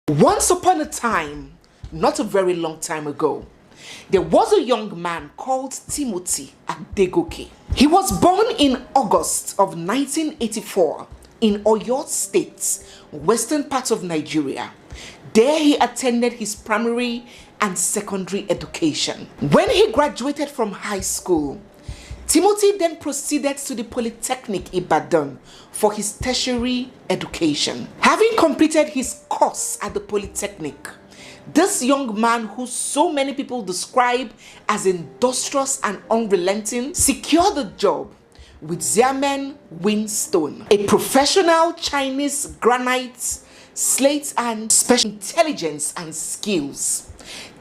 Once upon a time, not a very long time ago, there was a young man called Timothy Adegoke. He was born in August of 1984 in Oyo State, western part of Nigeria. There he attended his primary and secondary education. When he graduated from high school, Timothy then proceeded to the Polytechnic Ibadan for his tertiary education. Having completed his course at the Polytechnic, this young man, who so many people describe as industrious and unrelenting, secured a job with Xiamen Winstone, a professional Chinese granite, slate and special intelligence and skills.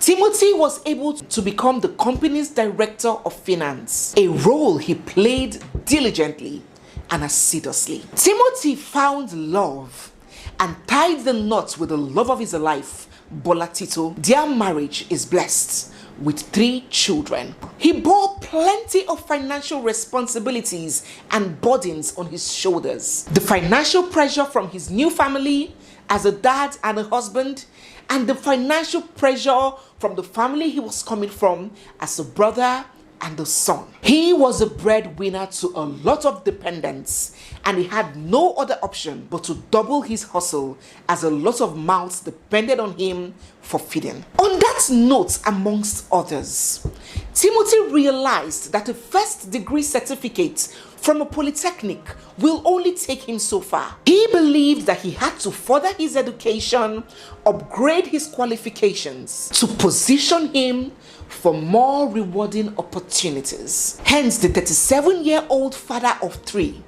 Timothy was able to become the company's director of finance, a role he played diligently and assiduously. Timothy found love and tied the knot with the love of his life, Bola Tito. Their marriage is blessed with 3 children. He bore plenty of financial responsibilities and burdens on his shoulders. The financial pressure from his new family as a dad and a husband, and the financial pressure from the family he was coming from as a brother and a son. He was a breadwinner to a lot of dependents, and he had no other option but to double his hustle, as a lot of mouths depended on him for feeding. On that note, amongst others, Timothy realized that a first degree certificate from a polytechnic will only take him so far. He believed that he had to further his education, upgrade his qualifications to position him for more rewarding opportunities. Hence, the 37-year-old father of 3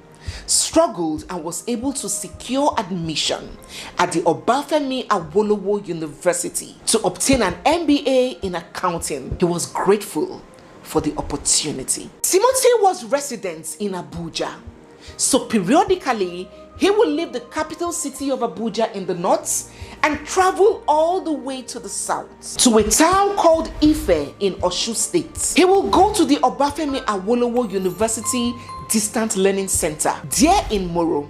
struggled and was able to secure admission at the Obafemi Awolowo University to obtain an MBA in accounting. He was grateful for the opportunity. Timothy was resident in Abuja, so periodically he would leave the capital city of Abuja in the north and travel all the way to the south to a town called Ife in Osun State. He will go to the Obafemi Awolowo University Distant Learning Center there in Moro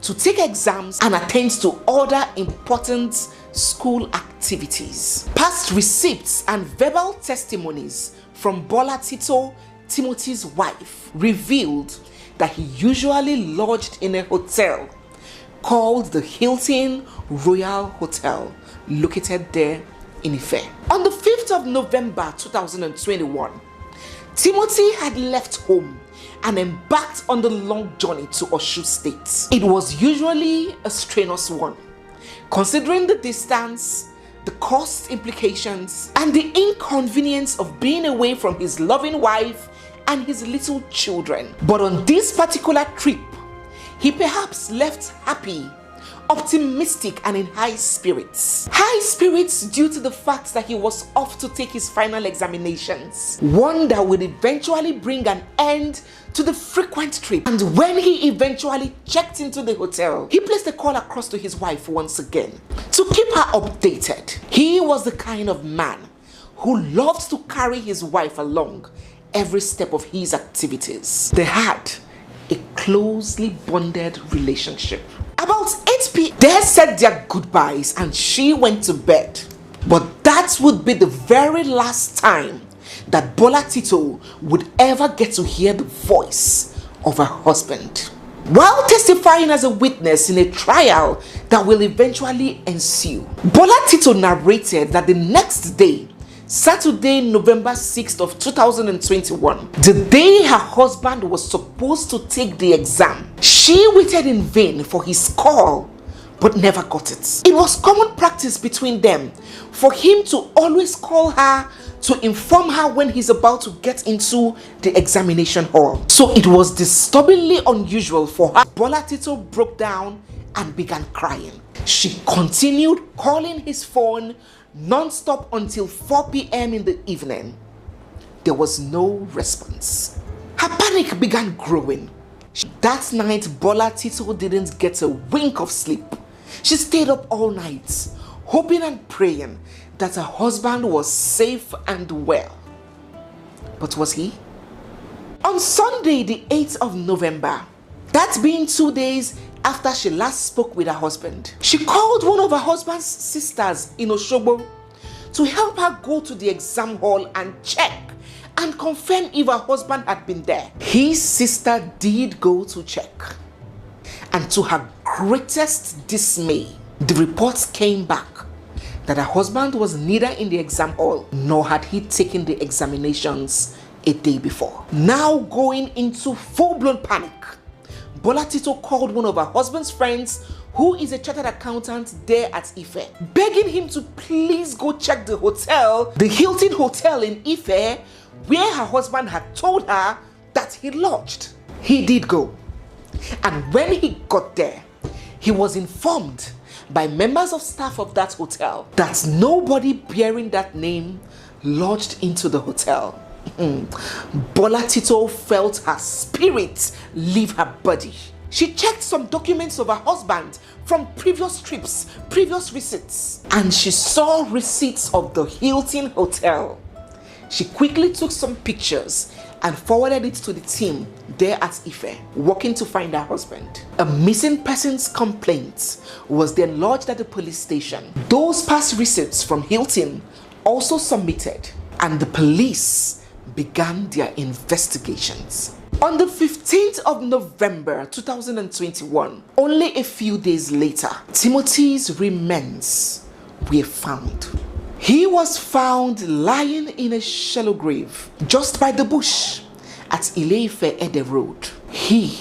to take exams and attend to other important school activities. Past receipts and verbal testimonies from Bola Tito, Timothy's wife, revealed that he usually lodged in a hotel called the Hilton Royal Hotel, located there in Ife. On the 5th of November 2021, Timothy had left home and embarked on the long journey to Osun State. It was usually a strenuous one, considering the distance, the cost implications, and the inconvenience of being away from his loving wife and his little children. But on this particular trip, he perhaps left happy, optimistic, and in high spirits. High spirits due to the fact that he was off to take his final examinations, one that would eventually bring an end to the frequent trip. And when he eventually checked into the hotel, he placed a call across to his wife once again to keep her updated. He was the kind of man who loved to carry his wife along every step of his activities. They had a closely bonded relationship. About 8 p.m., they said their goodbyes and she went to bed. But that would be the very last time that Bola Tito would ever get to hear the voice of her husband. While testifying as a witness in a trial that will eventually ensue, Bola Tito narrated that the next day, Saturday, November 6th of 2021, the day her husband was supposed to take the exam, she waited in vain for his call but never got it. It was common practice between them for him to always call her to inform her when he's about to get into the examination hall. So it was disturbingly unusual for her. Bola Tito broke down and began crying. She continued calling his phone non-stop until 4 p.m. in the evening. There was no response. Her panic began growing. That night, Bola Tito didn't get a wink of sleep. She stayed up all night, hoping and praying that her husband was safe and well. But was he? On Sunday, the 8th of November, that being 2 days after she last spoke with her husband, she called one of her husband's sisters in Osogbo to help her go to the exam hall and check and confirm if her husband had been there. His sister did go to check, and to her greatest dismay, the reports came back that her husband was neither in the exam hall nor had he taken the examinations a day before. Now going into full-blown panic, Bola Tito called one of her husband's friends, who is a chartered accountant there at Ife, begging him to please go check the hotel, the Hilton Hotel in Ife, where her husband had told her that he lodged. He did go, and when he got there, he was informed by members of staff of that hotel that nobody bearing that name lodged into the hotel. Bola Tito felt her spirit leave her body. She checked some documents of her husband from previous trips, previous receipts, and she saw receipts of the Hilton Hotel. She quickly took some pictures and forwarded it to the team there at Ife, working to find her husband. A missing persons complaint was then lodged at the police station. Those past receipts from Hilton also submitted, and the police began their investigations. On the 15th of November 2021, only a few days later, Timothy's remains were found. He was found lying in a shallow grave just by the bush at Ile-Ife Ede Road. He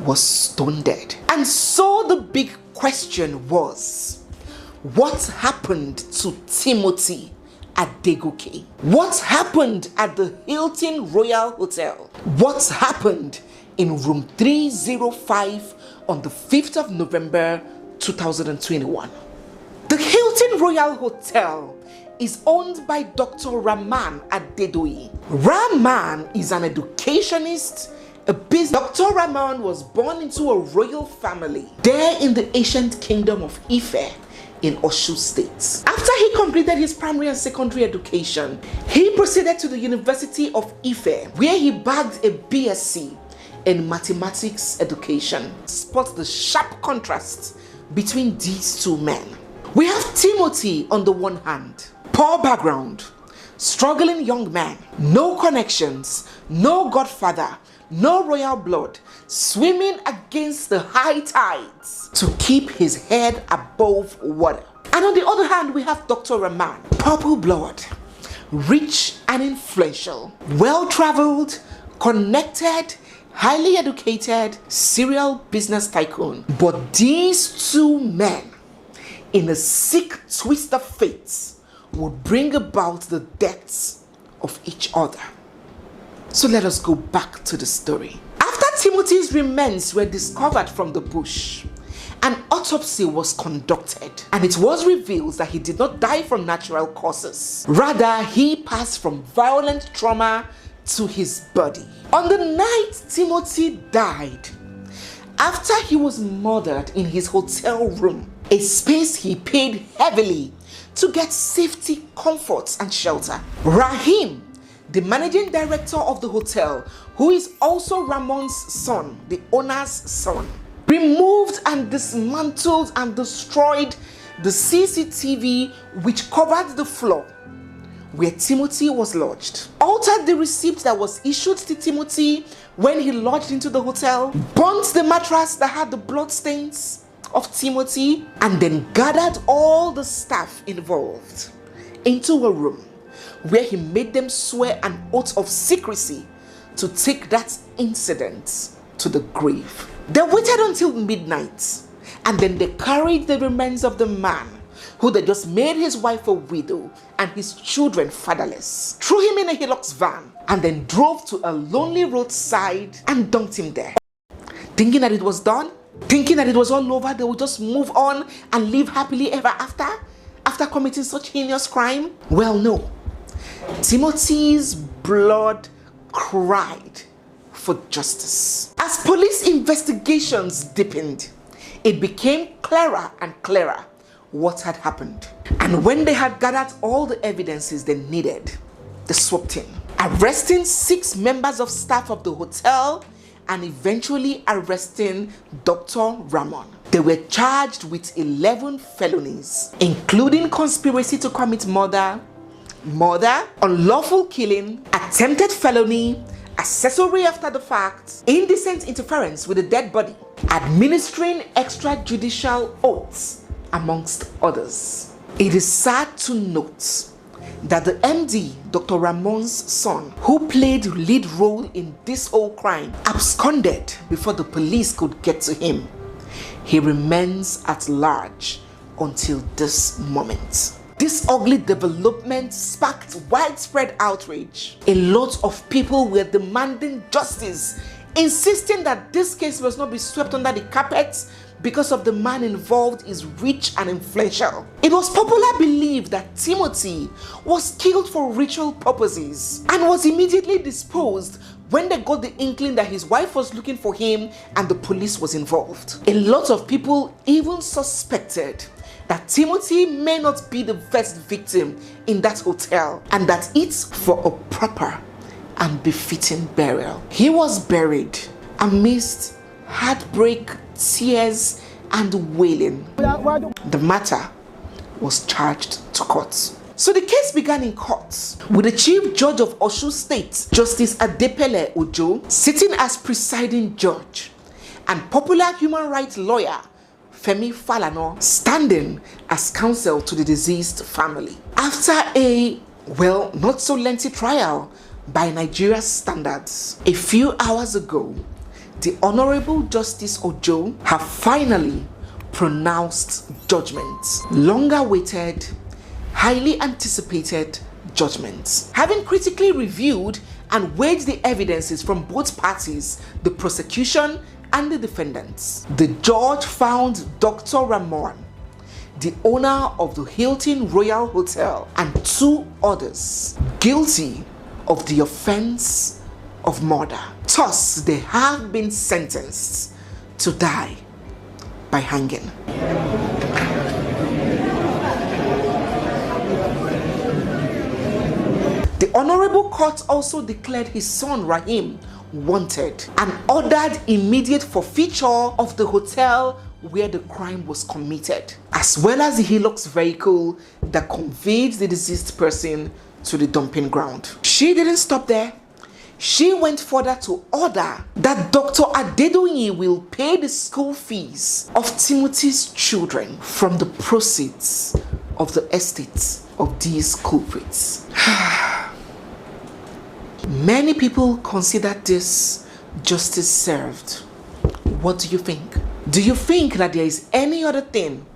was stone dead. And so the big question was, what happened to Timothy Adegoke? What happened at the Hilton Royal Hotel? What happened in room 305 on the 5th of November 2021? The Hilton Royal Hotel is owned by Dr. Rahman Adedoyi. Rahman is an educationist, a business. Dr. Rahman was born into a royal family there in the ancient kingdom of Ife in Osun State. After he completed his primary and secondary education, he proceeded to the University of Ife, where he bagged a BSc in mathematics education. Spot the sharp contrast between these two men. We have Timothy on the one hand, poor background, struggling young man, no connections, no godfather, no royal blood, swimming against the high tides to keep his head above water. And on the other hand, we have Dr. Rahman, purple blood, rich and influential, well-traveled, connected, highly educated, serial business tycoon. But these two men, in a sick twist of fate, would bring about the deaths of each other. So let us go back to the story. After Timothy's remains were discovered from the bush, an autopsy was conducted, and it was revealed that he did not die from natural causes. Rather, he passed from violent trauma to his body. On the night Timothy died, after he was murdered in his hotel room, a space he paid heavily to get safety, comforts, and shelter, Rahim, the managing director of the hotel, who is also Ramon's son, the owner's son, removed and dismantled and destroyed the CCTV which covered the floor where Timothy was lodged, altered the receipt that was issued to Timothy when he lodged into the hotel, burnt the mattress that had the blood stains of Timothy, and then gathered all the staff involved into a room where he made them swear an oath of secrecy to take that incident to the grave. They waited until midnight, and then they carried the remains of the man who they just made his wife a widow and his children fatherless, threw him in a Hilux van, and then drove to a lonely roadside and dumped him there. Thinking that it was done, thinking that it was all over, they would just move on and live happily ever after committing such heinous crime? Well, no. Timothy's blood cried for justice. As police investigations deepened, it became clearer and clearer what had happened. And when they had gathered all the evidences they needed, they swooped in, arresting 6 members of staff of the hotel and eventually arresting Dr. Ramon. They were charged with 11 felonies, including conspiracy to commit murder, unlawful killing, attempted felony, accessory after the fact, indecent interference with a dead body, administering extrajudicial oaths, amongst others. It is sad to note that the MD, Dr. Ramon's son, who played lead role in this whole crime, absconded before the police could get to him. He remains at large until this moment. This ugly development sparked widespread outrage. A lot of people were demanding justice, insisting that this case must not be swept under the carpet because of the man involved is rich and influential. It was popularly believed that Timothy was killed for ritual purposes and was immediately disposed when they got the inkling that his wife was looking for him and the police was involved. A lot of people even suspected that Timothy may not be the first victim in that hotel and that it's for a proper and befitting burial. He was buried amidst heartbreak, tears, and wailing. The matter was charged to court. So the case began in court with the Chief Judge of Osun State, Justice Adepele Ojo, sitting as presiding judge, and popular human rights lawyer Femi Falana standing as counsel to the deceased family. After a, well, not so lengthy trial by Nigeria's standards, a few hours ago, the Honorable Justice Ojo have finally pronounced judgment. Long awaited, highly anticipated judgment. Having critically reviewed and weighed the evidences from both parties, the prosecution and the defendants, the judge found Dr. Ramon, the owner of the Hilton Royal Hotel, and 2 others guilty of the offense of murder. Thus, they have been sentenced to die by hanging. The Honorable Court also declared his son Rahim wanted and ordered immediate forfeiture of the hotel where the crime was committed, as well as the Hilux vehicle that conveyed the deceased person to the dumping ground. She didn't stop there. She went further to order that Dr. Adedoyin will pay the school fees of Timothy's children from the proceeds of the estates of these culprits. Many people consider this justice served. What do you think? Do you think that there is any other thing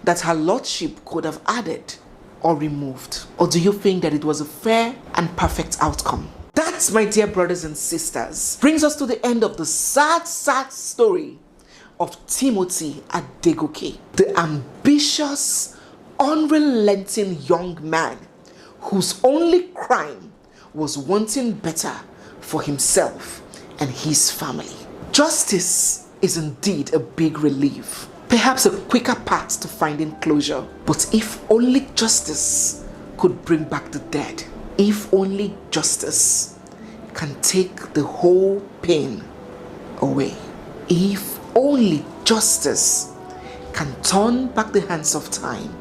that her lordship could have added or removed? Or do you think that it was a fair and perfect outcome? That, my dear brothers and sisters, brings us to the end of the sad story of Timothy Adegoke, the ambitious, unrelenting young man whose only crime was wanting better for himself and his family. Justice is indeed a big relief, perhaps a quicker path to finding closure. But if only justice could bring back the dead, if only justice can take the whole pain away, if only justice can turn back the hands of time